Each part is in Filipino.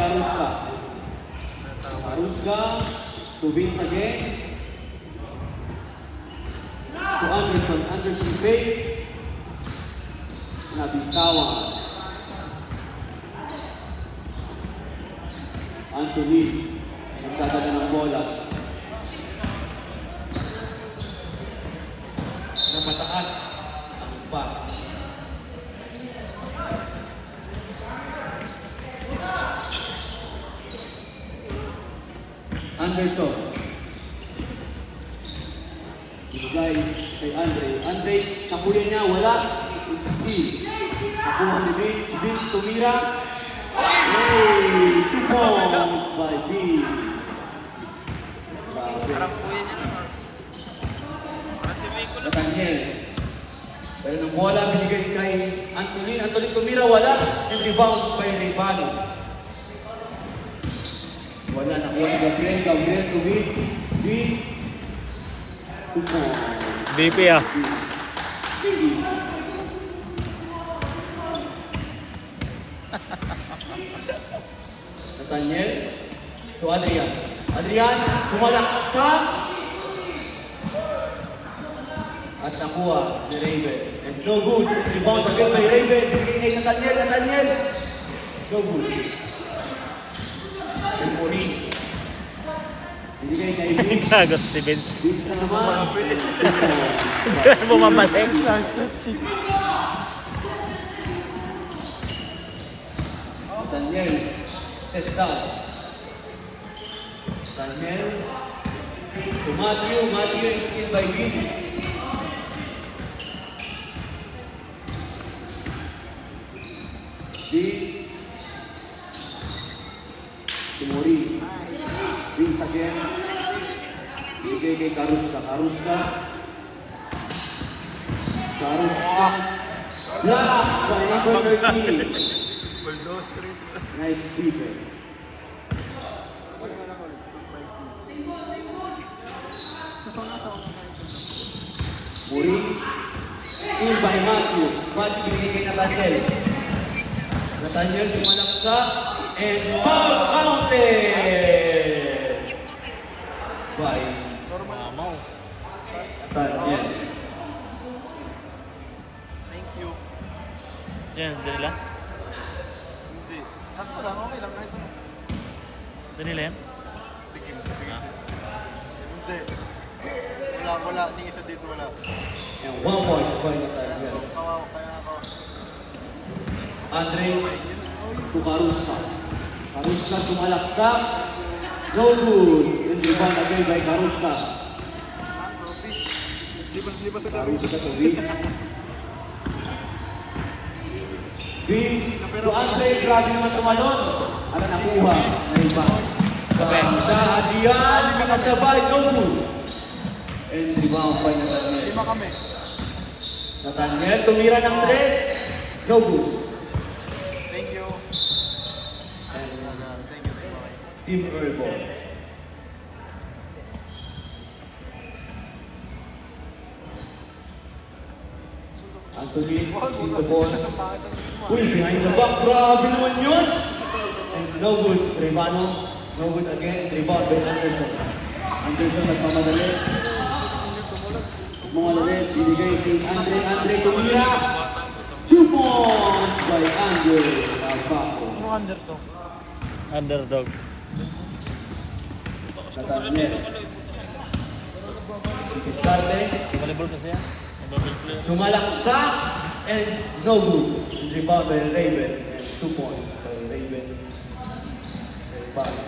Karuska. Karuska to Vince again. To Anderson. Anderson Bay. Nabitawan. Anthony. Nagdadala ng bola. Na mataas ang pass. Anderson. Ibigay kay Andre. Andre, nakuha niya, wala. Steve. Nakuha ni Vince. Vince tumira. Hey! 2 points by Vince. Parang kuya niya naman. Kasi may kulo. Nathaniel. Pero nung bola binigay kay Anthony. Anthony tumira, wala. And rebound by Rivano. Wala, nakuha ni Gabriel. Gabriel to Vince. Vince. 2 points. BP ah. Nathaniel to Adrian. Adrian, sumalaksak. At nakuha ni Raven. And no good. Rebound again by Raven. Bigay kay Nathaniel. Nathaniel. No good. And Mori. Binigay kay Vince. Gagot si Vince. Vince na naman. Bumabalik. Nathaniel. Set down. Nathaniel. To Matthew. Matthew is still by Vince. Vince. To Mori. Vince again. Bigay kay Karuska. Karuska. Karuska. Block by number 13. Nice defense. Mori. In by Matthew. Matthew binigay kay Nathaniel. Nathaniel sumalaksak. And foul counted! By Nathaniel. Thank you. Yan, dali lang. Hindi. Sakto lang, okay lang kahit ano. Dali lang yan. Bigim. Hindi. Wala. Ni isa dito wala. And 1 point by Nathaniel. Kawawa kaya ako. Andre to Karuska. Karuska sumalaksak. No good. And rebound again by Karuska. Di ba sa gawin? Karuska to Vince. Vince to Andre. Grabe naman tumalon. Ano nakuha? Na rebound. Sa Adrian. Nakasabay. No good. And rebound by Nathaniel. 5 kami. Nathaniel tumira ng 3. No good. Thank you. And Thank you. Team Earl ball. Anthony, in the ball. Uy, behind the back. Grabe naman yun. And no good. Rivano. No good again. Rebound by Anderson. Anderson nagmamadali. Mamadali. Binigay kay Andre. Andre tumira. 2 points by Andre. Nabaco. Under to. Underdog. Nathaniel. Diskarte. Volleyball kasi yan. Volleyball player. Sumalaksak and no good. Rebound by Raven and 2 points by Raven. Rebound.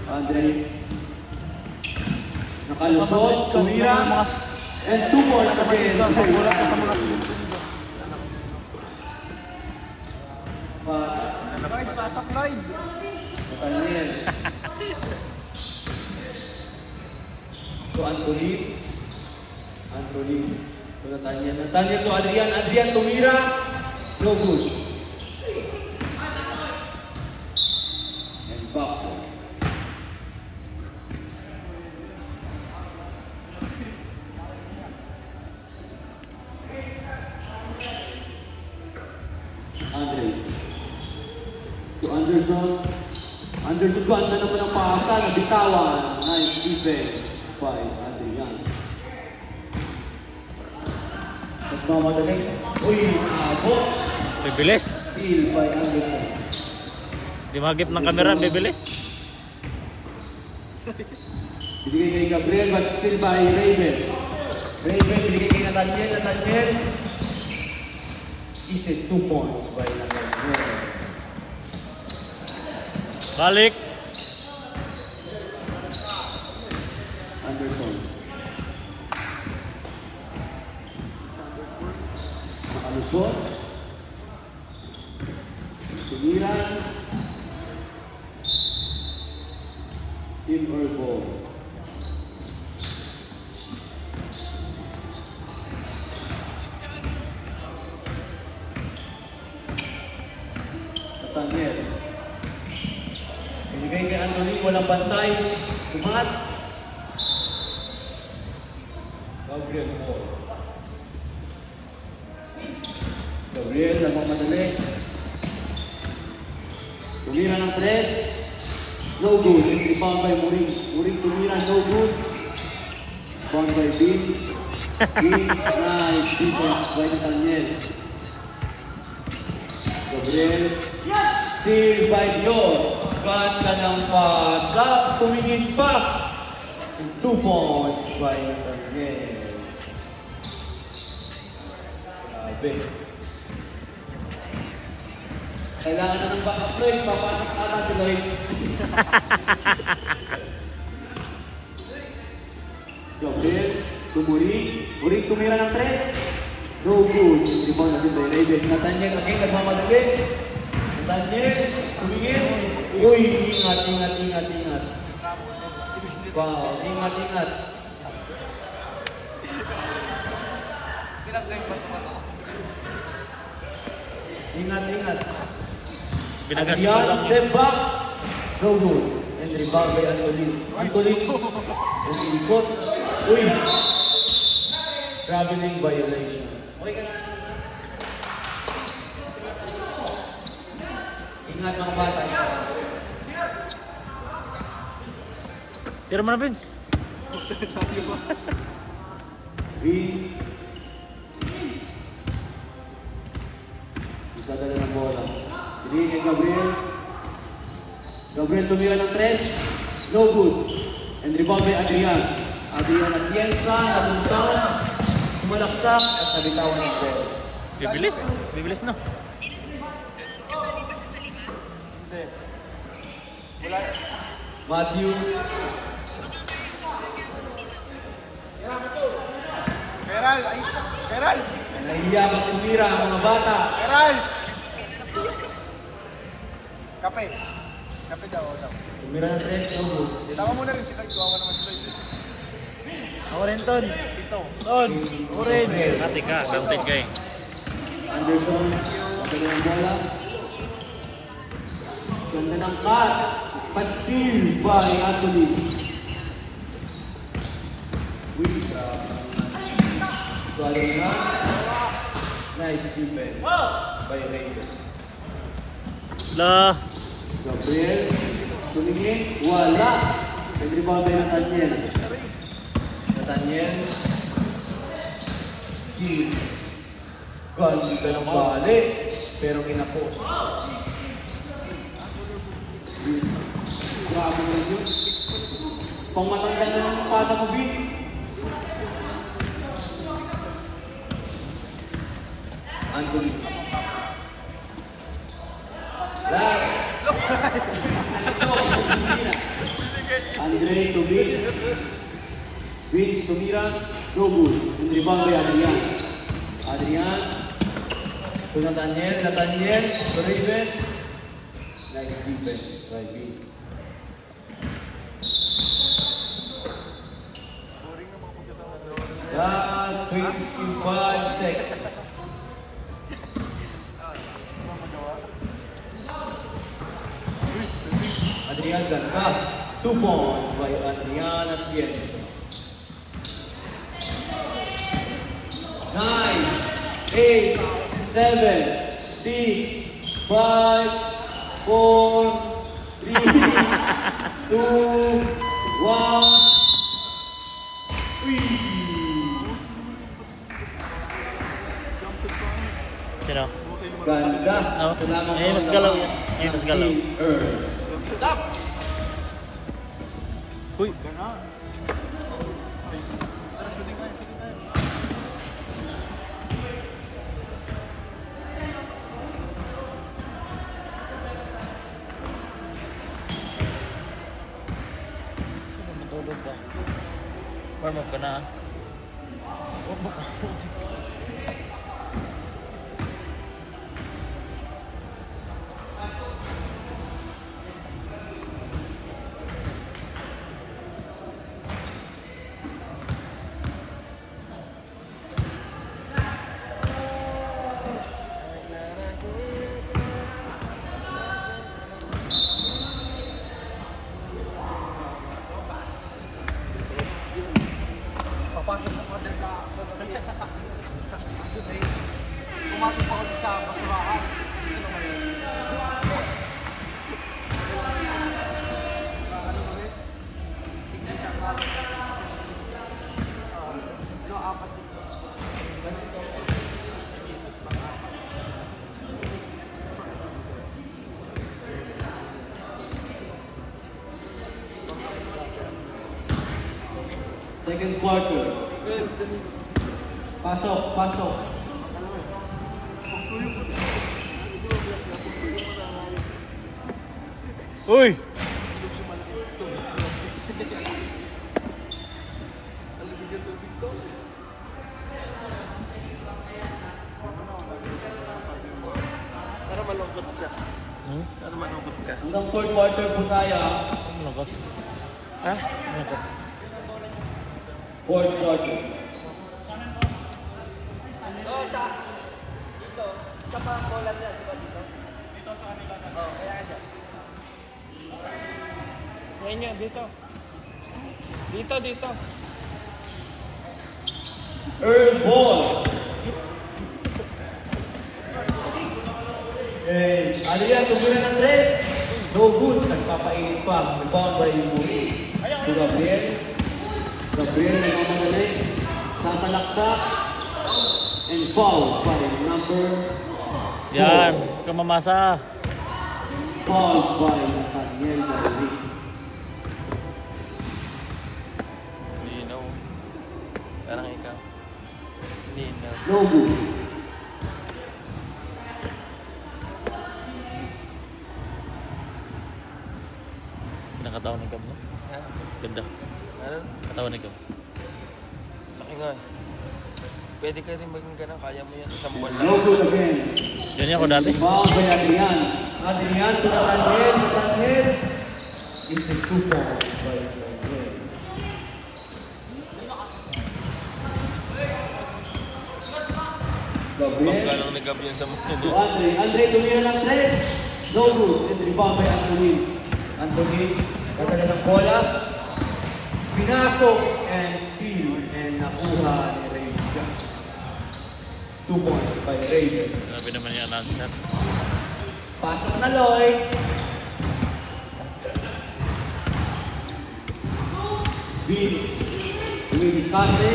Andre. Nakalusot, tumira, and 2 points again. Wala ka sa mga pinto. Ride, pasak ride. Nathaniel. To Anthony. Anthony. To Nathaniel. Nathaniel to Adrian. Adrian tumira. No good. And back. Anderson. Anderson ganda naman ang pasa, nabitawan. Nice defense by Adrian. Nagmamadali. Uy, abot. Bibilis. Steal by Anderson. Di magip ng kamera, bibilis. Binigay kay Gabriel, but still by Raven. Raven, binigay kay Nathaniel. Nathaniel. Is it 2 points by Nathaniel. Balik. Anderson. Makalusot. Tumiran. Team Urbo. Nathaniel. Binigay kay Anthony, walang bantay. Tumangat. Gabriel Paul. Gabriel, nagmamadali. Tumira ng 3. No good. Rebound by Muring. Muring tumira, no good. Rebound by Vince. Vince, nice defense by Nathaniel. Gabriel. Steal by Dior. Ganda ng pasa. Tumingin pa. And 2 points by Nathaniel. Grabe. Kailangan na ng backup play. Papasok ata si Lloyd. Gabriel. Tumuring. Muring tumira ng 3. No good. Rebound natin by Raven. Nathaniel again. Nagmamadali. Nathaniel. Tumingin. Uy, ingat, ingat, ingat, ingat. Wow, ingat, ingat. Ingat, ingat. Binagasip Adrian, lang step yun. back. No good. And rebound by Antolin. Antolin. And ikot. Uy. Traveling violation. Okay ka na. Ingat mga bata. Tira mo na, Vince. Vince. Isadala ng bola. Hindi kay Gabriel. Gabriel tumira ng 3. No good. And rebound by Adrian. Adrian at Yensa. Napuntahan. Tumalaksak. At nabitawan ng ball. Bibilis. Bibilis no. Matthew. Keral! Ay! Keral! Nahiya magtumira ang mga bata. Keral! Kape. Kape daw. Tumira ng 3. No good. Tama mo na rin si Lloyd. Tuwa naman si Lloyd. Ako rin, Ton. Ito. Ton. Ako rin. Ate ka. Advantage ka eh. Anderson. Ganda ng bola. Ganda ng cut. But still by Anthony. With Valera. Nice defense by Raven. La. Gabriel. Tumingin. Wala. And rebound by Nathaniel. Nathaniel. Skill. Ganda ng bali. Pero kinapos. Grabe na yun. Pangmatanda na lang ang pata mo, Vince. Anthony. Last. Andre to Vince. Vince tumira. No good. And rebound by Adrian. Adrian. To Nathaniel. Nathaniel. To Raven. Nice defense by Vince. Last 25 seconds. Adrian ganda. 2 points by Adrian at Yensa. 9, 8, 7, 6, 5, 4, 3, 2, 1. Sino? Ganda. No? Salamat Eh, mas galaw yan. Eh, mas galaw. Stop! Uy! Matulog ba? Warm up ka na ah. Papasok sa pader ka. Kasi tayo, pumasok pa ako sa basurahan. Ito naman yun. Ano ba rin? Tignan siya ka. Tapos apat dito. Second quarter. Pasok, pasok. Uy! Para malungkot ka. Hmm? Para malungkot ka. Hanggang fourth quarter po tayo. Ano lagot? Ha? Ano lagot? Fourth quarter. Sa pangkolan niya, di ba dito? Dito sa kanila na. Oo, kaya dyan. Ngayon yan, dito. Dito. Earl ball. Eh, ano yan? Tugunan ng red. No good. Nagpapainit pa. Rebound by Muli. To Gabriel. Gabriel nagmamadali. Sasalaksak. And foul by number 4. Yan! Kamamasa! Foul by Nathaniel Gabriel. Linaw. Parang ikaw. Linaw. No good. Kinakatawan ng gam, no? Ha? Ganda. Ano? Katawan ng gam. Laki nga eh. Pwede ka rin maging ganun. Kaya mo yan. Isang buwan lang. No good again. Yan ako dati. Foul by Adrian. Adrian to Nathaniel. Nathaniel. It's a 2 point by Nathaniel. Gabriel. Pagkalang nagab yan sa mga To Andre. Andre tumira ng 3. No good. And rebound by Anthony. Anthony. Katala ng bola. Pinasok and steal. And nakuha ni Ray. 2 points by Ray. Sabi naman yung announcer. Pasok na Loy. Vince. Vince Kante.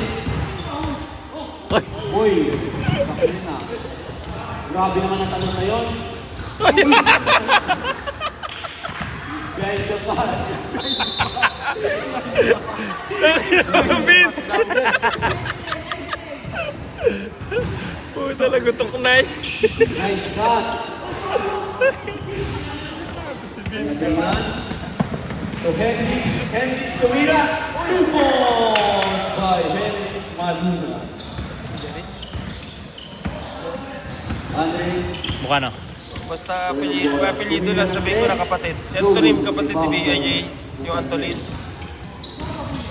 Uy! Uy. Bakit na. Grabe naman ang tanong na yun. Guys, the pass. Vince! Uy, talaga tuknay. Nice shot. Naman. So Henry Stumira. 2 points by Henry Maluna. Andre. Mukha na. Basta apelido lang sabihin ko na kapatid. Si Antonin, kapatid ni BJ. Yung Antonin.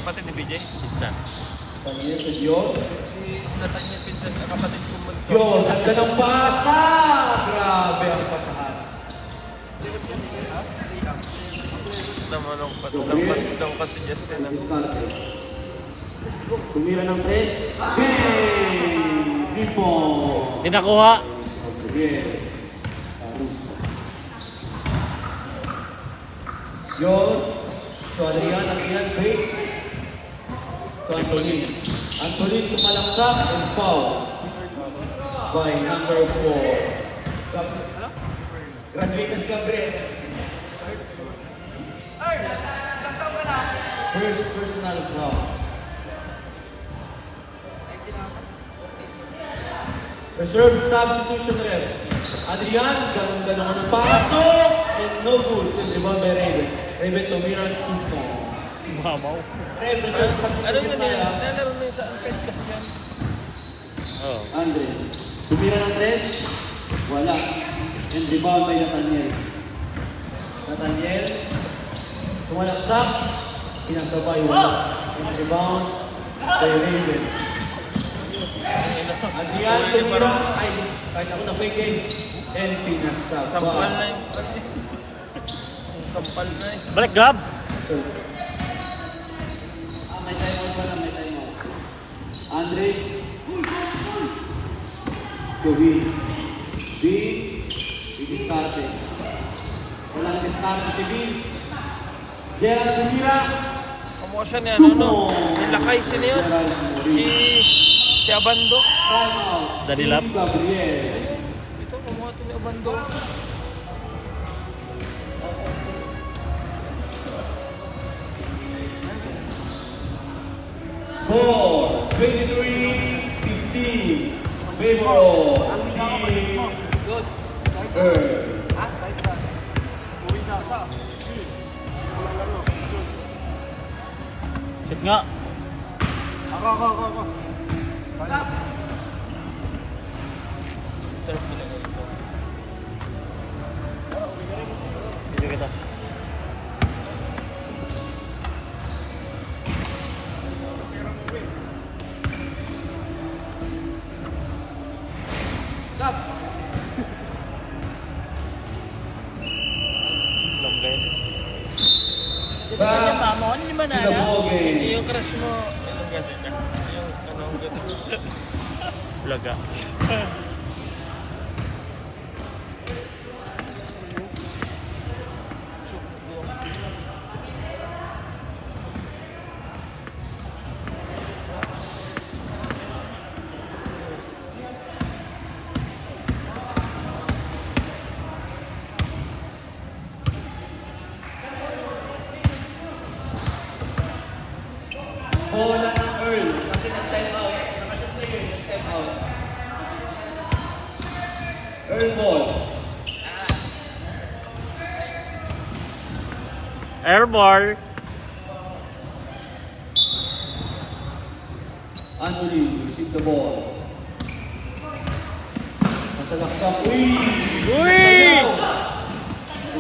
Kapatid ni BJ. Pizza. Pagyan sa Diyon. Si Nathaniel Pinsan, kapatid ko man. Yun, ang ganang pasa! Grabe ang pasahan. Namalungkot si Justin. Discarte. Tumira ng 3. Bang! Ripon! Hindi nakuha. Gabriel. Yun. To Adrian, fake. To Antonin. Antonin sumalaksak and foul. By number 4. Graduates Gabriel. First personal foul. Reserve substitution ref. Adrian, ganun-ganun ka ng pasok. And no good. It's rebound by Raven. Raven tumira 2 points. Mamaw. Ref, reserve Ano substitution yun tayo. yan? Nalaro na yun sa Alped kasi yan. Oh. Andre. Tumira ng 3. Wala. And rebound by Nathaniel. Nathaniel. Sumalaksak. Pinasabay. Wala. And rebound by Raven. Adrian, tumira. Ay, kahit ako na fake game. And pinasabay. Sampal na yun. Sampal na yun. Balik, Gab! May time out pa na, may time out. Andre. To Vince. Vince. I-discarte. Walang discarte si Vince. Gerald tumira. Commotion yan, ano? Yung lakay, sino yun? Si Abando. Time out. Danilap. Team Gabriel. Ito, kumuha ito ni Abando. Score 23-15. Favor of Team Earth. Shoot nga! Turf nila ganito. Video kita. Longgay. Back Mamon, di ba to the ball game. Yung crush mo, anong gano'n na? Yung anong gano'n. Vloga. Bola ng Earl. Kasi nag-time out. Nakashoot na yun, nag-time out. Earl ball. Airball! Anthony, receive the ball. Masalaksak. Uy! Uy!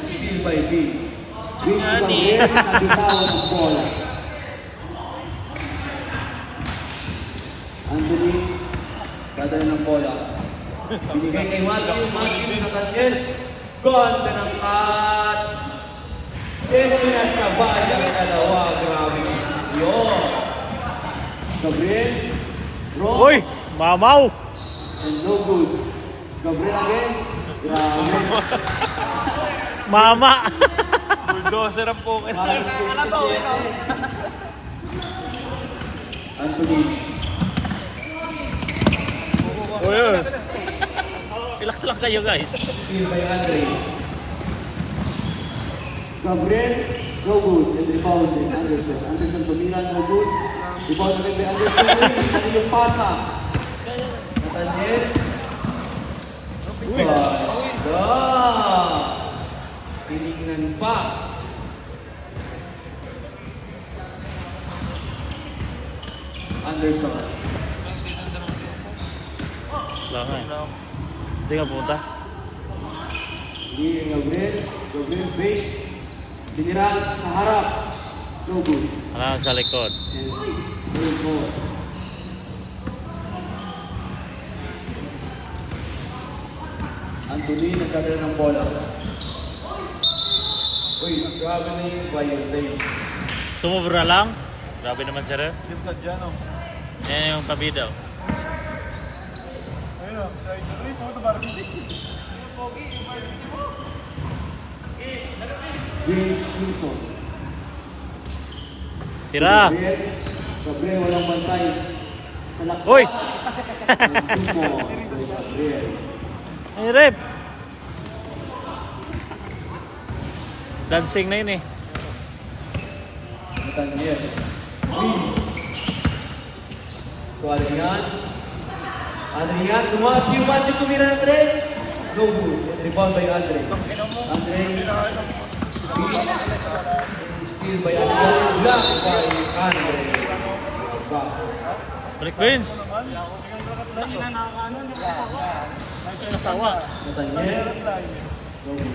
Steal by Vince. Vince Nani? Gabriel, nabitawan ng bola. Anthony, kadala ng bola. Binigay kay Matthew, Nathaniel. Ganda ng cut. And pinasabay ang dalawa. Grabe. Yun. Gabriel. Rock. Uy! Mamaw! And no good. Gabriel again. Grabe. Mama! Bulldozer ang poker. Parang 27. Anthony. Uy! Uy. Relax lang kayo guys. Steal by Andre. Gabriel, no good. And rebound by Anderson. Anderson tumira, no good. Rebound again by Anderson. Ano yung pasa? Nathaniel. Ganda! Tinignan pa. Anderson. Lang nga eh. Hindi nga pumunta. Hindi Gabriel. Gabriel fake. Tinira sa harap. No good. Wala sa likod. And no goal. Anthony nagkadala ng bola. Uy, grabe na yung violation. Sumubra lang. Grabe naman sir. Yung sadya, no? Yan yung pabida. Ayun, sa inyo. Uy, pumunta para sa Vince Wilson. Tira! Gabriel, walang bantay. Sa laksa. Uy! Ang tumo kay Gabriel. Ay, rep! Dancing na yun eh. Nathaniel. Win. So, Adrian. Adrian, Matthew tumira ng 3. No good. Rebound by Andre. Andre. Steal by Adrian. Block by Andre. Back. Balik Vince! Nasawa. Nathaniel. No good.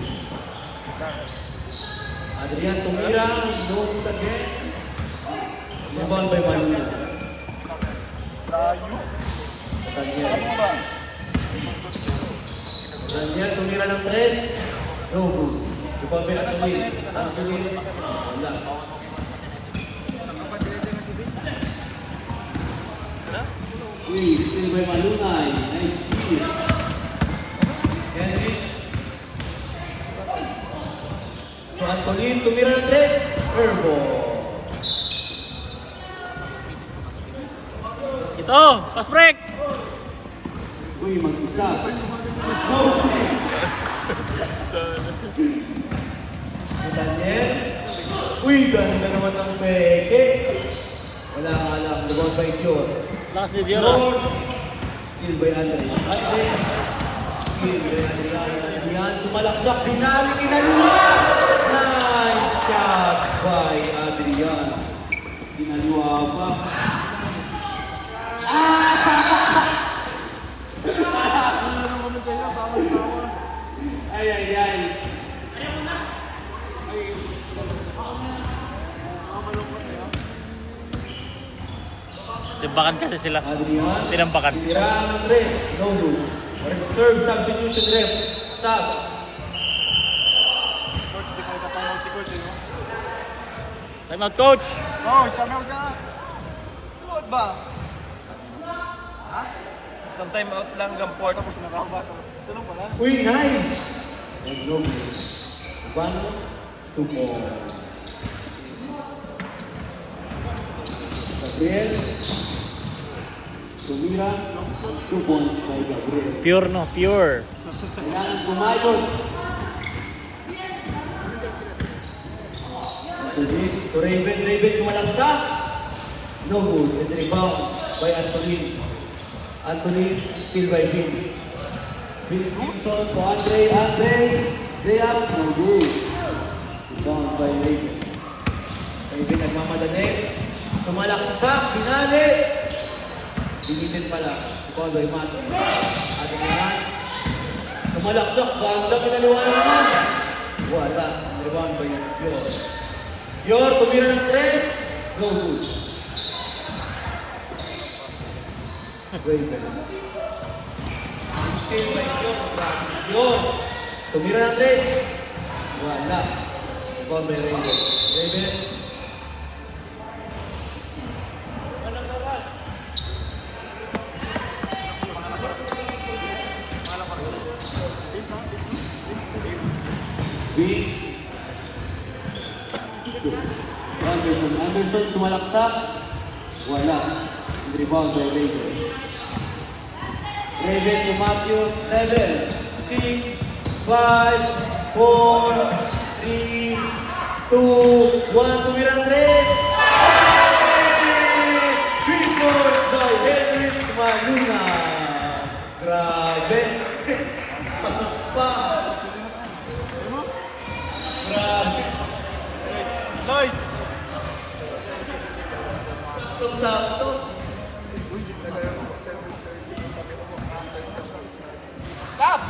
Adrian tumira. No good again. Rebound by Manu. Nathaniel. Nathaniel tumira ng 3. No good. Rebound by Anthony. Anthony. Wala. Uy, steal by Malunay. Nice steal. Henry. So, Antonin, tumira ng 3. Airball. Ito! Pass break! Uy, mag-isa. No. Daniel. Uy, ganda naman ng peke. Wala ka alam. Rebound by Dior. Lakas ni Dior ah. Lord. Steal by Andre. Andre. Steal by Adrian. Sumalaksak. Binali kinaliwa. Nice shot by Adrian. Kinaliwa pa. Ay, ay, ay. Timbakan kasi sila. Adrian. Tinampakan. Tira ng 3. No good. Reserve substitution ref. Sub. Time out, coach! Sometime out lang gamport. Tapos Uy, nice! And no good. One, 2 points. Gabriel. Tumira. 2 points by Gabriel. Pure no, pure. Kailangan kumayod. To Raven. Raven sumalaksak. No good. And rebound by Anthony. Anthony still by Vince. Vince Gibson to Andre. Andre. They up. No good. Rebound by Raven. Raven nagmamadali. Sumalaksak. Binali. Binitin pala. Rebound by Matt. At naman. Sumalaksak. Ganda kinaliwa naman. Wala. Rebound by Yor. Yor, tumira ng 3. No good. Raven. Still by Yor. Yor, tumira ng 3. Wala. Rebound by Raven. Raven. Anderson sumalaksak. Wala. Rebound by Raven. Raven to Matthew. 7, 6, 5, 4, 3, 2, 1. Tumirang 3. 3 points by Henry Maluna. Grabe. Pasok pa. Grabe. Lloyd! Sakto. Stop!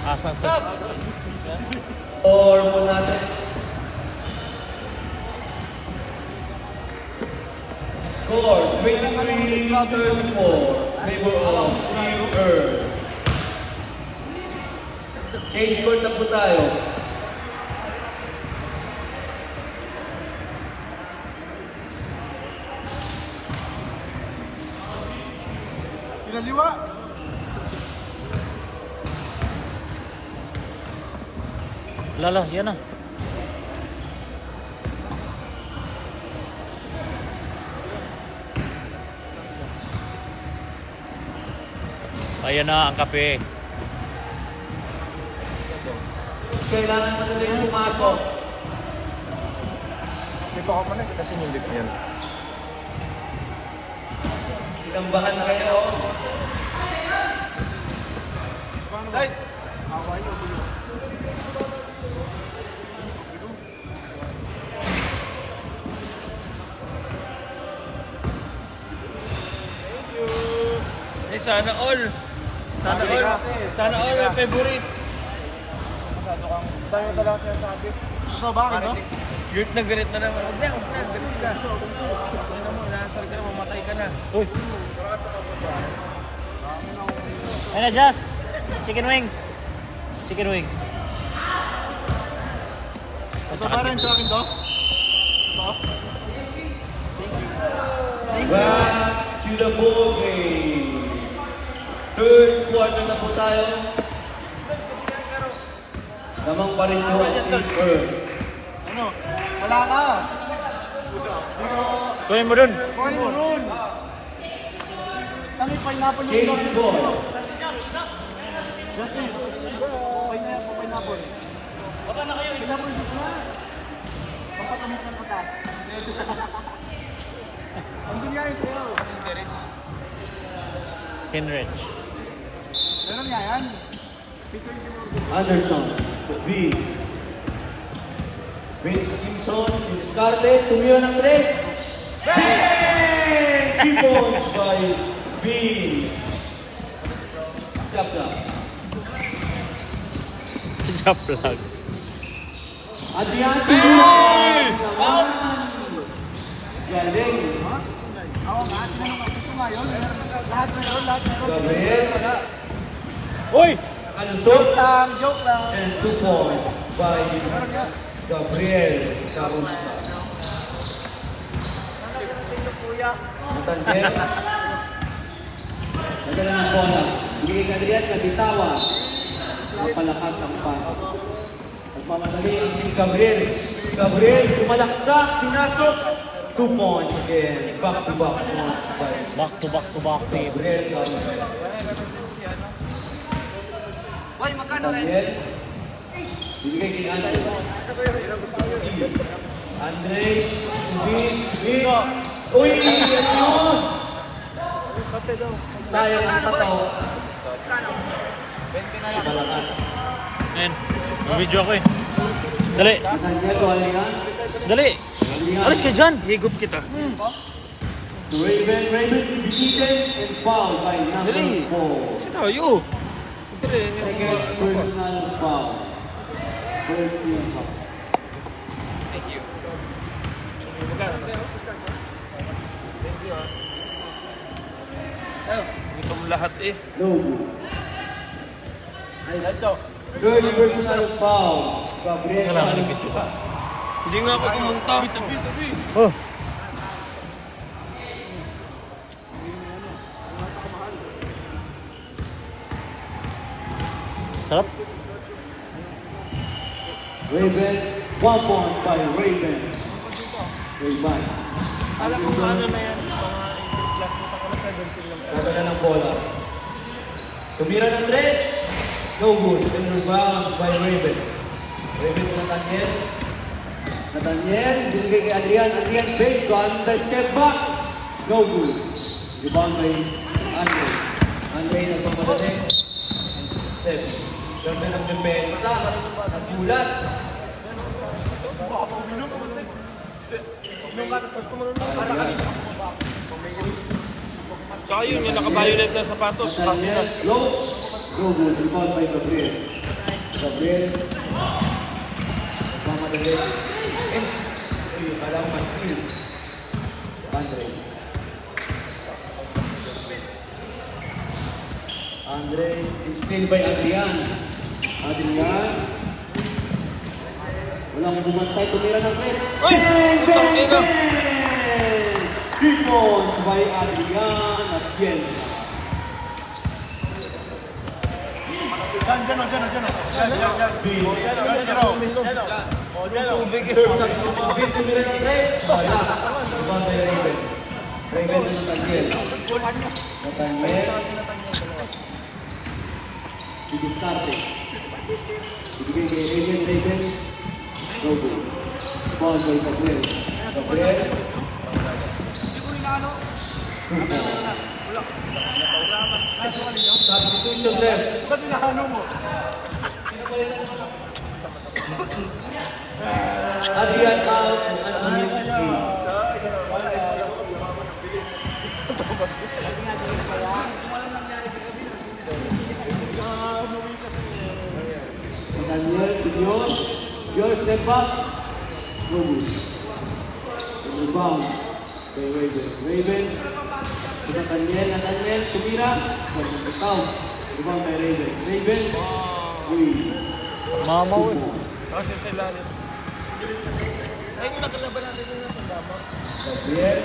Asang sa... Or mo natin. Score 23-34. Favor of Team Earl. Change court na po tayo. baba. Lala, yan na. Ayan na ang kape. Kailangan mo na yung pumasok. Hindi pa ako pa na. Kasi yung lift niyan. Tinambahan na kayo. Ay! Eh, sana all. Sana all. Sana all may favorite. Tayo talaga sinasabi. So bakit no? Galit na naman. Huwag na, galit ka. Ano mo, nasal ka na, mamatay ka na. Uy. Ayun na, Jazz. Chicken wings. Chicken wings. Ito ba rin sa akin to? Ito? Back to the ball game. Third quarter na po tayo. Lamang pa rin po ang paper. Ano? Wala ka! Kunin mo dun. Kunin mo ron! Kami pineapple yung Change the ball. Justin, pineapple. Baba na kayo. Pineapple dito na. Papatamis ng patas. Ang binyayin sa'yo. Henrich. Meron niya yan. Anderson, V. Vince Gibson, Descarte, tumira ng 3. Bang! 3 points by Vince. Chapla. Job vlog. Adrian. Galing. Ako nga, tinanong ako gusto nga yun. Lahat meron. Gabriel. Uy! Alusot. Joke lang. And 2 points by Meron niya. Gabriel Carusta. Natanggal. Nadala ng bola. Bigay kay Adrian, nabitawan. Napalakas ang pasok. Nagmamadali ang si Gabriel. Gabriel, sumalaksak, pinasok. 2 points again. Back-to-back points by Back to back, babe. Gabriel Carusta. Boy, magkano rin? Daniel. Bibigay kay Andre. Andre. Vin. Uy! Ano yun? Sayang ang tataw. Malakas. Ayan. Video ako eh. Dali. Daniel, wala yan. Dali. Alis ka dyan. Higup kita. Raven, beaten and fouled by number Dali. 4. Kasi tayo. Second personal foul. First team foul. Ito mo lahat eh. No good. Third personal foul. Gabriel Carusta. Hindi nga ako pumunta. Oh. Sarap. Raven, 1 point by Raven. Raven. Alam ko ano na yan. Nadala ng bola. Tumira ng 3. No good. And rebound by Raven. Raven to Nathaniel. Nathaniel, binigay kay Adrian. Adrian fake. Ganda step back. No good. Rebound by Andre. Andre nagpapadali. Step. Ganda ng depensa. Nagulat. Tsaka yun, yung naka-violet na sapatos. Nathaniel, low. No good. Rebound by Gabriel. Gabriel. Pamadali. Uy, kala ko mas-steal. Andre. Andre, steal by Adrian. Adrian. Walang bumantay, tumira ng 3. Uy! Putang ina! 3 points by Adrian at Bielsa. Dyan, o. Dyan. Bill tumira ng 3. Wala. Rebound by Raven. Raven na Nathaniel. Nathaniel. Didiskarte. Ibigay kay Raven. No good. Rebound by Gabriel. Gabriel. Substitution left. Ba't inahano mo? Adrian out and Anthony in. Daniel, Dior step back. No good. Rebound by Raven. Raven. Nathaniel, tumira. Count. Rebound by Raven. Raven. Mamaw eh. Kasi sa ilalim. Ay, kung nakalaban natin yung natandama. Gabriel.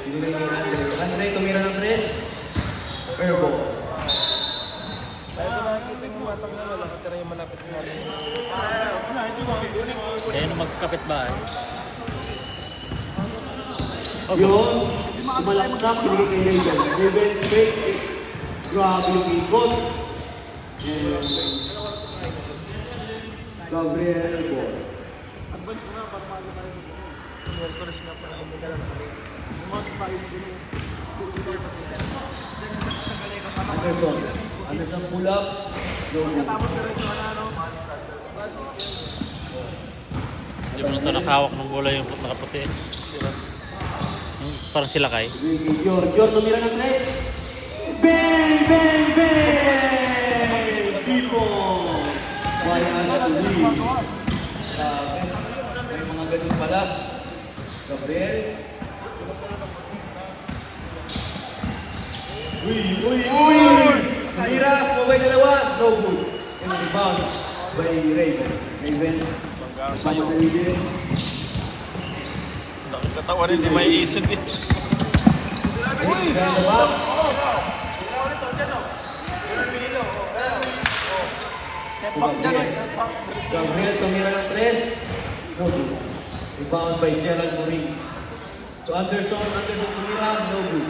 Binigay kay Andre. Andre, tumira ng 3. Airball. Tayo ko nakikita yung matang na wala. Katira yung malapit sa natin. Kaya na magkapit ba eh. Yun. Sumalaksak. Binigay kay Raven. Raven, fake. Grabe yung ikot. Gabriel ball. Anderson pull up. Hindi mo na ito nakahawak ng bola yung nakaputi. Yung parang sila kay. Dior tumira ng 3. Bang! Tipo! Why Anthony? Sabi. May mga ganun pala. Gabriel. Uy! Mahira! Mabay dalawa. No good. And rebound by Raven. Pamadali din. Nakikatawa rin, di may isin din. Dalawa. Step back dyan, o. Step back. Gabriel tumira ng 3. No good. Rebound by Gerald Morin. To Anderson tumira. No good.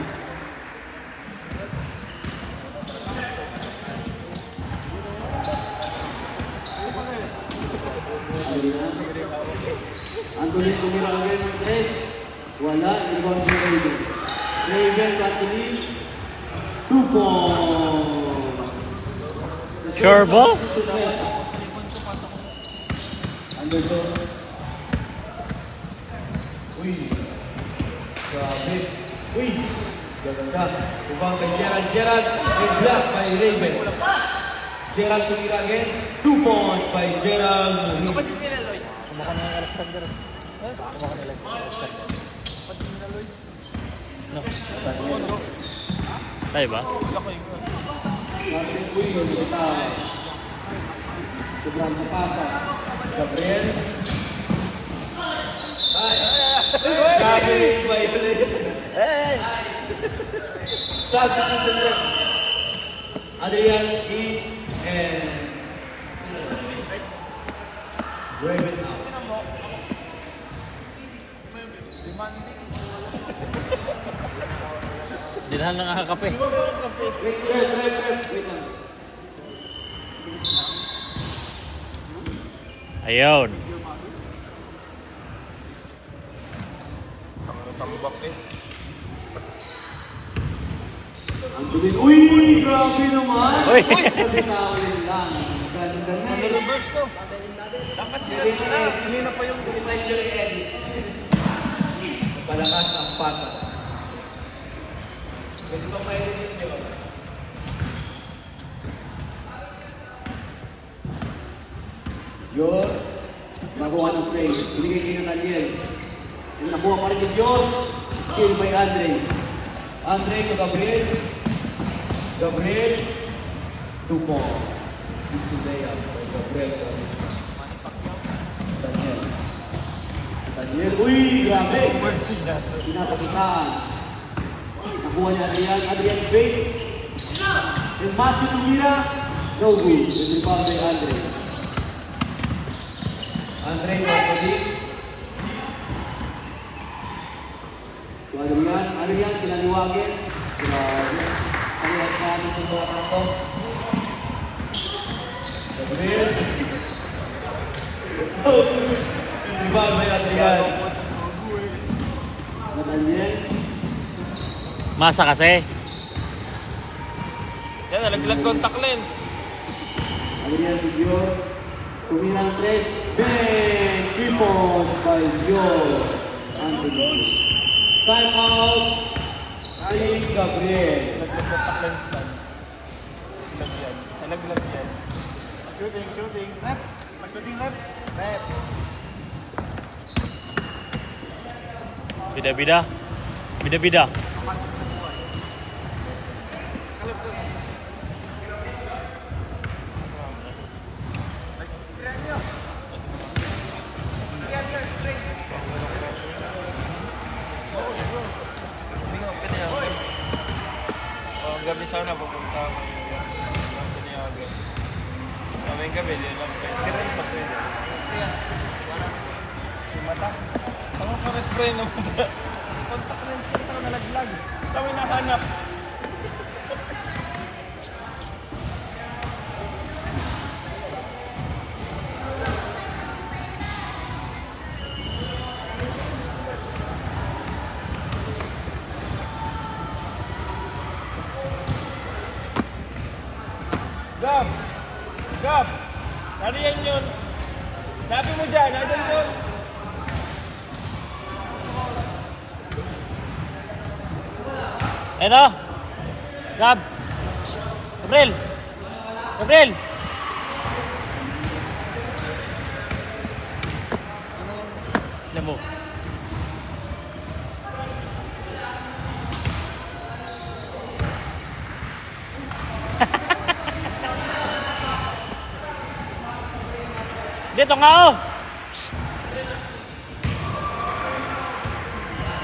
Anthony tumira again ng 3. Wala. Rebound by Raven. Raven to Anthony. 2 points. Sure ball? Anderson. Uy. Grabe. Uy. Gaganda. Rebound kay Gerald. And block by Raven. Gerald tumira again. 2 points by Gerald Morin. Kumaka na yung Alexander. Kumaka nila yung Alexander. No. Tayo ba? Martin Puyo, kita. Sobrang sa pasa. Gabriel. Gabriel, iba ulit. Substitution left. Adrian, E, and Raven out. Hindi na nakakape. Wait lang. Ayun. Tambak eh. Anthony, uy! Grabe naman! Uy! Nabitawin lang. Ganda na eh. Reverse no? Dapat sila na. Kanina pa yung Reminder edit. Palakas ang pasa. Pwede ba ma-edit yun? Yun. Nakuha ng play. Binigay kay Nathaniel. And nakuha pa rin ni Dior. Skill by Andre. Andre to Gabriel. Gabriel. 2 points. This is layup by Gabriel. Nathaniel. Nathaniel. Uy! Grabe! Pinapakitaan. Nakuha ni Adrian. Adrian fake. And Matthew Tumira, no good. With rebound by Andre. Andre, opposite. To Adrian. Adrian, kinaliwagin. Grabe. Kalihat namin itong bata ko. Gabriel. Rebound by Adrian. Nathaniel. Masa kasi. Yan, nalaglag contact lens. Adrian Video. Tumira ang 3. Bang! 3 points by Dior. Anthony. Time out. Ay, Gabriel. Nalaglag contact lens lang. Nalaglag yan. Nalaglag yan. Shooting. Rep. Shooting, rep. Rep. Bida-bida. Bida-bida. Hindi nga pinayagan. O, gabi sana pupunta ako yung pinayagan. Kaming gabi, yun lang. Si Ren sa pwede. Yung mata. Ang pa-spray na mata. Contact lens lang ito nalaglag. Kami nahanap. Gab! Gab! Nariyan yun! Nabi mo dyan! Nandun yun! Eto. Gab. Shh. Gabriel. Gabriel. Alam mo. Dito nga oh.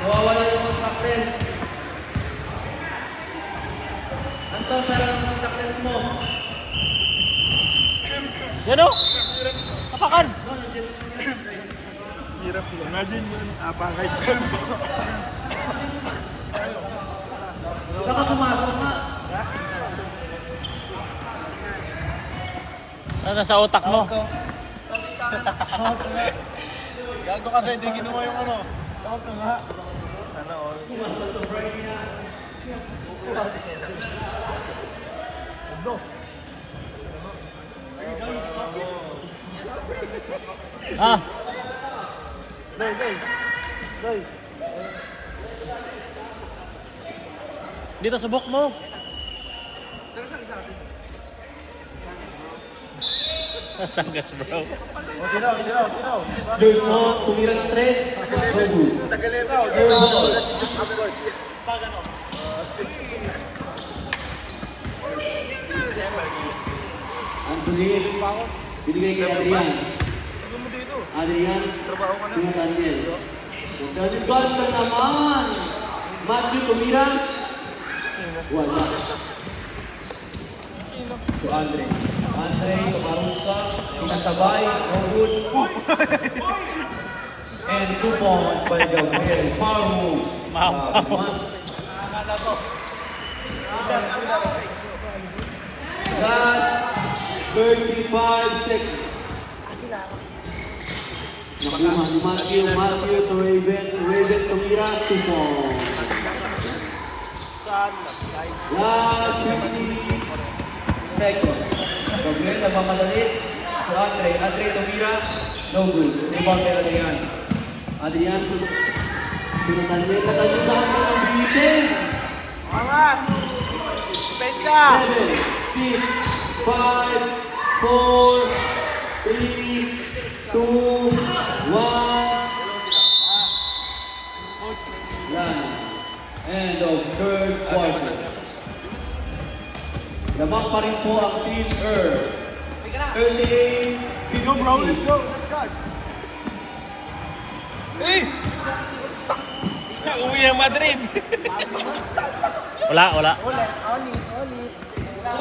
Nawawala yung contact lens. Anton, meron ang contact lens mo. Yan oh. Apakan. Hirap yun. Imagine yun. Apakay. Nakakamasok nga. Ano nasa utak mo? Gago kasi hindi ginawa yung ano. Tawag ka nga. Ano, oh. Ah. Doy. Dito sa book mo. Sangas bro. Tinaw. Joyce tumira ng 3. No good. Tagalin raw. Dito ako ulit dito sa abroad. Anthony, binigay kay Adrian. Adrian, si Nathaniel. Nathaniel, goal ka naman! Matthew tumira. Wala. To Andre. Andre, tumarong ka. Pinasabay. No good. And 2 points by Gabriel. Power move. Last 35 seconds. Nakuha ni Matthew to Raven tumira. 2 points. Last 50 seconds. Gabriel, nagmamadali. To Andre. Andre tumira. No good. Rebound kay Adrian. Adrian, Nathaniel lahat mo ng bitin. Angas! Pensa! 7, 6, 5, 4, 3, 2, 1. Yan. End of third quarter. Lamang pa rin po ang Team Earth. 38, Go bro, let's go! Let's go! Eh! Uwi ang Madrid! Wala. Ulit. Uwi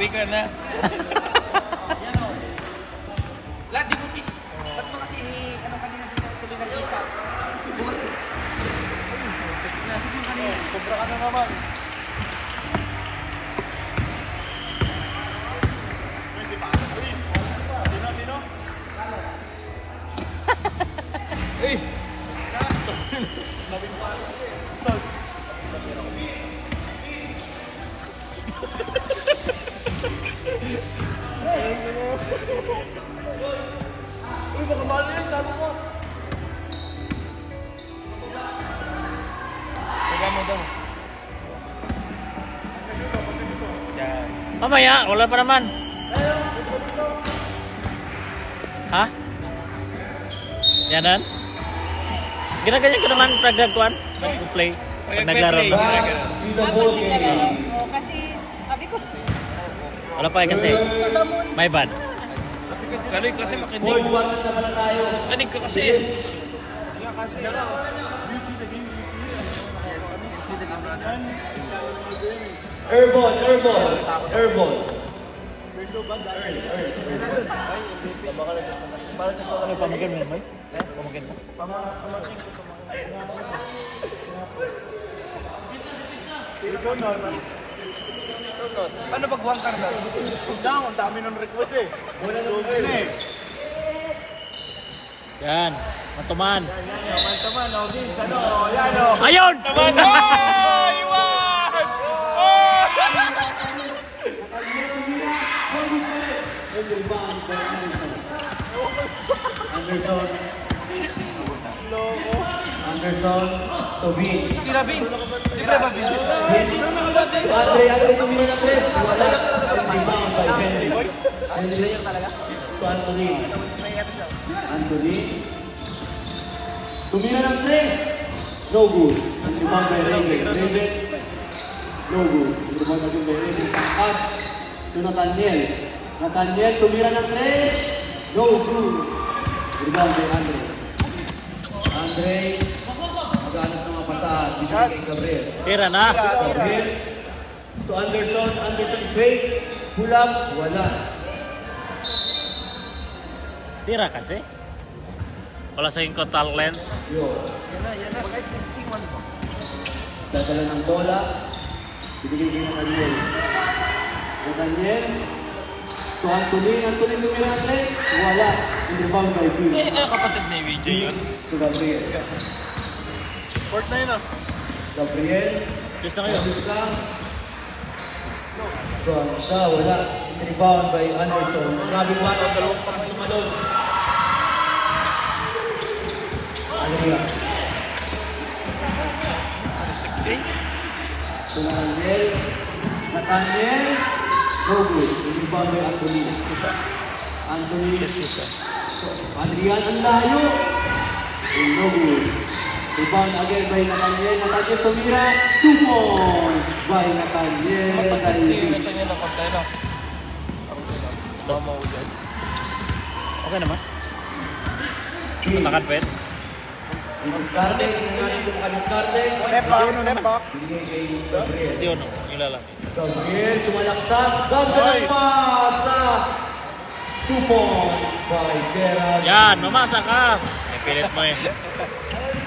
ka na. Lahat, di buti. Ba't mo kasi ano kanina din tuloy nakita? Bukas. Sobra ka na naman. Sino? Eh! Sabi ko pa. Uy, baka mahal na yun, tago mo. Teka mo daw. Yan. Mamaya, wala pa naman. Ha? Yanan? Ginaganyan ko naman pag nagkuhan. Nag-play. Pag naglaro. Back to the ball game. Kasi, sabi ko, Wala pa kasi. My bad. Kanig kasi makinig. Board 1 na sa pala tayo. Kanig ka kasi. Airball, airball, airball. Pamagan mo, Mike? Pamagan mo. Ano pag one card na? Ang dami ng request eh. Bola ng early. Yan. Matuman. Taman, o, Vince, ano, yan o. Ayun! Anderson. Anderson. To Vince. Tira Vince. Libre ba Vince? Andre tumira ng 3. Wala. Rebound by Henry. Henry to Anthony. Anthony. Tumira ng 3. No good. And rebound by Raven. Raven. No good. Rebound natin by Raven. At to Nathaniel. Nathaniel tumira ng 3. No good. Rebound by Andre. Andre. Maghanap ng mga pasahan. Bigay kay Gabriel. Tira na. Gabriel to Anderson. Anderson fake. Pull up. Wala. Tira kasi. Wala sa yung contact lens. Yo. Dadala ng bola. Bibigay kay Nathaniel. Nathaniel. To Anthony. Anthony tumira ng 3. Wala. Rebound by Phil. Ano kapatid ni VJ yun? To Gabriel. Court na yun ah. Gabriel. Just na kayo. Ka. Sa wala. Rebound by Anderson. Grabe mo ano. Dalawang paras tumalon. Alia. Sige. To Nathaniel. Nathaniel. No good. Rebound by Anthony. Anthony. Adrian ang layo. No good. Rebound again by Nathaniel. Nathaniel tumira. 2 points by Nathaniel. Kapatid si Nathaniel ang kontay na. Tama ko dyan. Okay naman. Matakan pet. Discarte. Discarte. Step back. Binigay kay Gabriel. Yun o. Yung lalaki. Gabriel sumalaksak. Gabriel pasa. 2 points by Gerald. Yan. Mamasa ka. May pilit mo eh.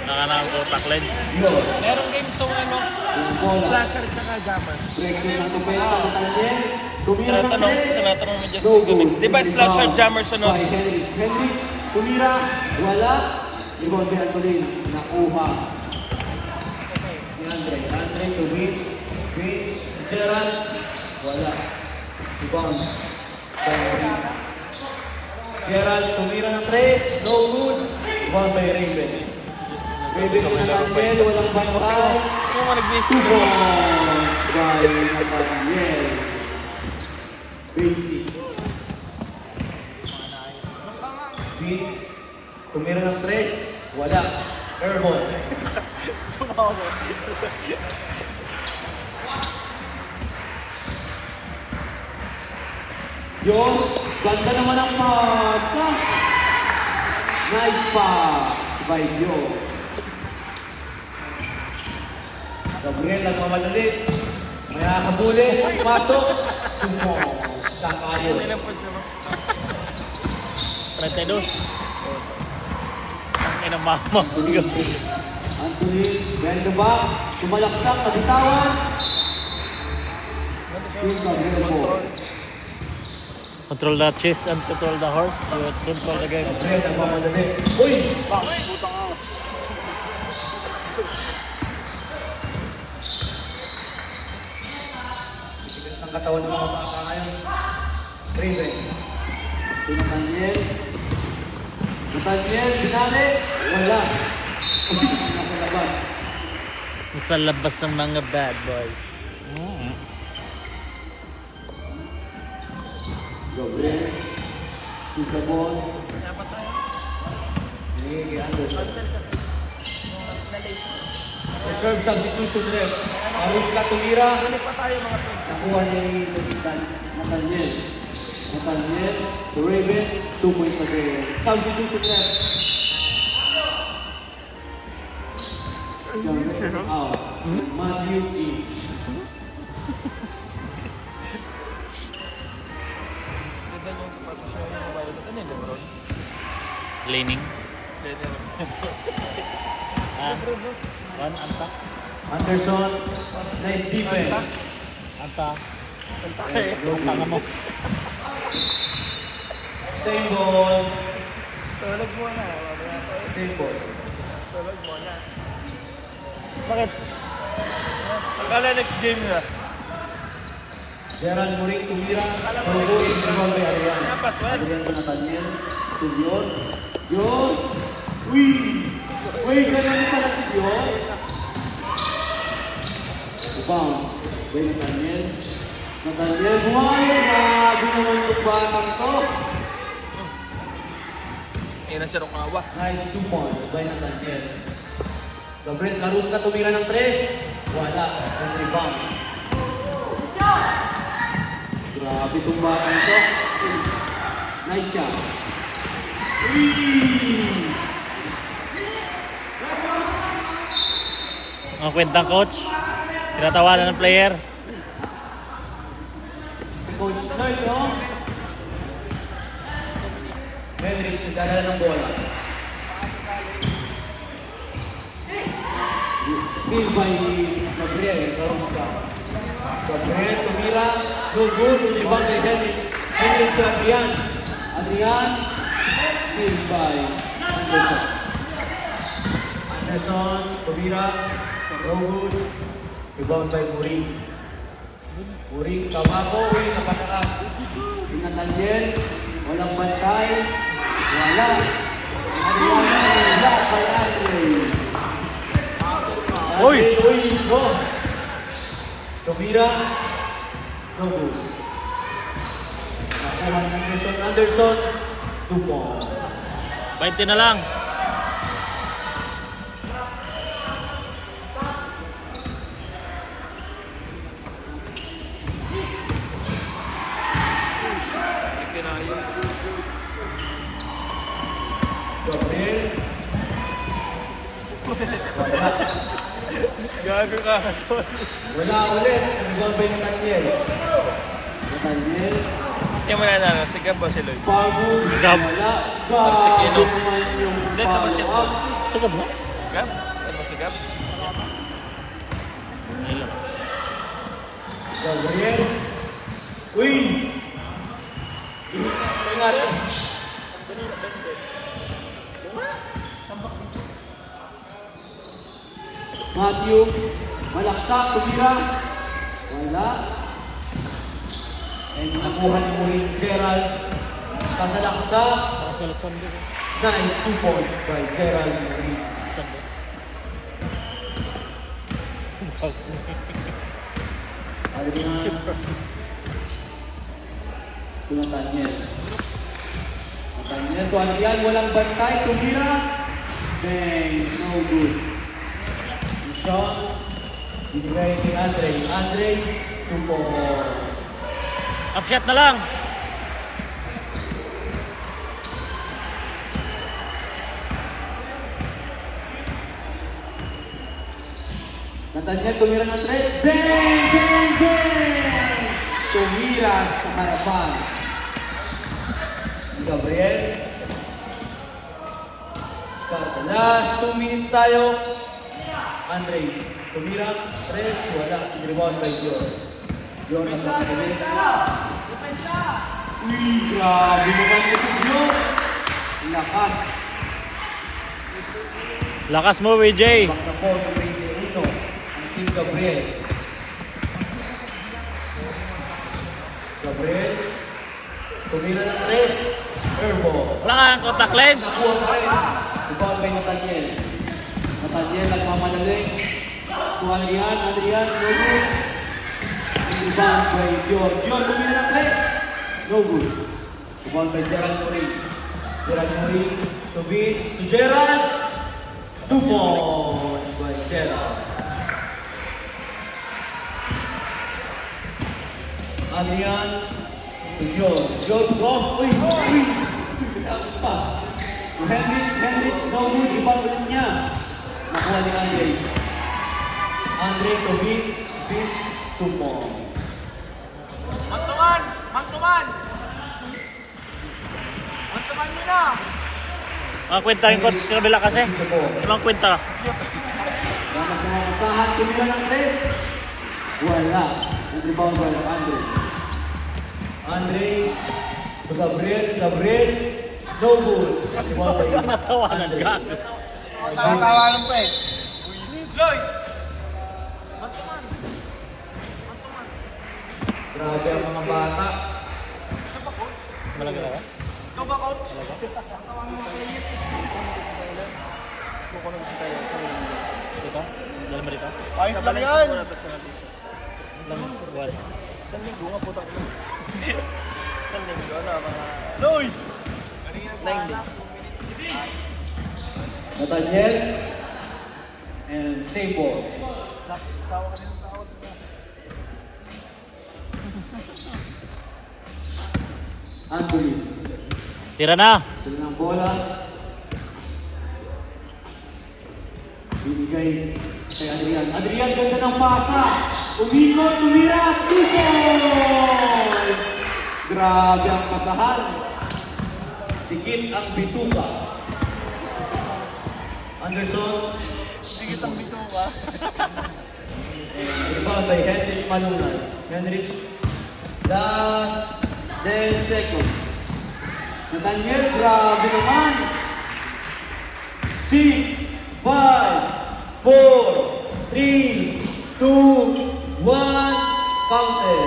Naka na ang contact lens. Yun. Merong game itong ano, Yung bola. slasher tsaka jammer. Breakthrough ng tupela. Nathaniel. Tumira ng Tinatanong mo just the next. Di ba slasher jammer sunod? By Henry. Henry. Tumira. Wala. Rebound kay Anthony. Nakuha. Ni Andre. Andre to win. Win. Gerald. Wala. Rebound. Gerald. Tumira ng 3. No good. Rebound by Raven. Raven kay Nathaniel. Walang bantay. Yung mga nag-base 2 points by Nathaniel. Basic. Vince. Tumira ng 3. Wala. Airball. Yun, ganda naman ang pasa. Nice pass by Dio. Gabriel, nagmamadali. May nakabuli, pasok. Tumos, kakayo. Hindi lang po siya. 32. Ang inamamaw siguro. Anthony, bend the back, tumalaksak, kabitawan. Yung Gabriel po. Control the chest and control the horse. You control the game. Gabriel, nagmamadali. Uy! Tigas ng katawan ng mga bata ngayon. Raven. Ito Nathaniel. Nathaniel, binali. Wala. Nasa labas. Sa labas ng mga bad boys. Gabriel. Sugabon. Kay Anderson. Reserve substitution rep. Arus Katumira. Nakuha ni Nathaniel. Nathaniel, the Raven, 2 points again. Substitution rep. Out. Matthew G. Ganda niya yung sapatos niya. Yung babae. Ano yung Lebron? Leaning. Ganda lang. One, anta. Anderson, nice defense. Anta. Roby. Tanga mo. Same ball. Tulog mo na. Same ball. Tulog mo na. Bakit? Akala next game na. Gerald Muring tumira. Robo in rebound by Arian. Arian to Nathaniel. To Dion. Dion. Uy! Uy, ganun pala si Dion. Rebound by Nathaniel. Nathaniel, bumayo na. Binaman itong batang to. Ayun na si Rokawa. Nice 2 points by Nathaniel. Gabriel Carusca tumira ng 3. Wala. Ang rebound. Grabe itong batang to. Nice shot. Ang kwentang coach. Tinatawanan ng player. Si Coach Lloyd, no? Henry, nagdadala ng bola. Steal by Gabriel Carusca. Gabriel tumira. No good. Rebound by Henry. Henry to Adrian. Adrian. Steal by Anderson. Anderson tumira. No good. Rebound by Muring. Muring Kabako. Uy, napatakas. Nathaniel. Walang bantay. Wala. Adrian. Wala kay Andre. Uy! Uy! Go! Tumira. No good. Nakuha ni Anderson. Anderson. 2 points. 20 na lang. Kinayo. Gabriel. Gago ka. Wala ulit. Rebound by Nathaniel. Nathaniel. Hindi mo na si Gab ba si Lloyd? Pago. Gab. Wala. Arsekino. Grabe naman yung Hindi, sa basketball. follow-up. Sagab mo? Gab? Saan ba si Gab? Hello. Gabriel. Uy! Ingat. Matthew. Malaksak. Tumira. Wala. And nakuha ni Muring Gerald. Kasalaksak. Kasulaksan din. Nice 2 points by Gerald Muring. Adrian. To Nathaniel. Nathaniel to Adrian. Walang bantay. Tumira. Bang. No good. Sean. Binigay kay Andre. Andre. 2 points. Upshot na lang. Nathaniel tumira ng 3. Bang! Bang! Bang! Tumira sa harapan. Gabriel. Start the last 2 minutes tayo. Andre. Tumira. 3. Wala. Rebound by Dior. Dior ang nakakabili. Uy, grabe naman kasi Dior. Lakas. Lakas mo, VJ. Back na po ng 21. Ang Team Gabriel. Gabriel. Tumira ng 3. Airball. Wala kang contact lens. Nakuha pa rin. Rebound by Nathaniel. Nathaniel nagmamadali. Kuha na riyan. Adrian. No good. Rebound by Dior. Dior tumira ng 3. No good. Rebound by Gerald Murray. Gerald Murray. To Vince. To Gerald. 2 points by Gerald. Adrian. To Dior. Dior cross. Uy! Uy! Pinakot pa. To Henrich. No good. Rebound ulit niya. Nakuha ni Andre. Andre to Vince. Vince. 2 points. Mantuman! Mantuman! Mantuman nyo na! Mga kwenta yung coach sa kabila kasi. Dito po. Mga kwenta. Dapat sa mga kasahan, tumira ng 3. Wala. Nag-rebound by Andre. Andre. To Gabriel. Gabriel. No good. Rebound by Natawanan Andre. ka. Tawa-tawanan pa eh. Lloyd! Mantuman! Grabe ang mga bata. Malaki na. Ikaw ba, coach? Dito? Dalam ba dito? Ayos lang yan! Dalam. Wala. Lloyd! Nathaniel. And same ball. Anthony. Tira na. Ito ng bola. Binigay kay Adrian. Adrian, ganda ng pasa. Umikot, tumira. 2 points! Grabe ang pasahan. Dikit ang bituka. Anderson. Sigit ang bito ka. Rebound by Henrich Manunan. Henrich. Last 10 seconds. Nathaniel, grabe naman. 6, 5, 4, 3, 2, 1, counter.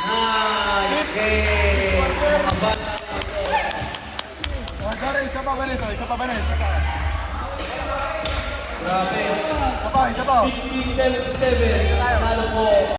Nice game. Mga bata. Isa pa, Vanessa. Isa pa, Vanessa. Grabe. Isa pa, isa pa. 60-77. Nanalo po.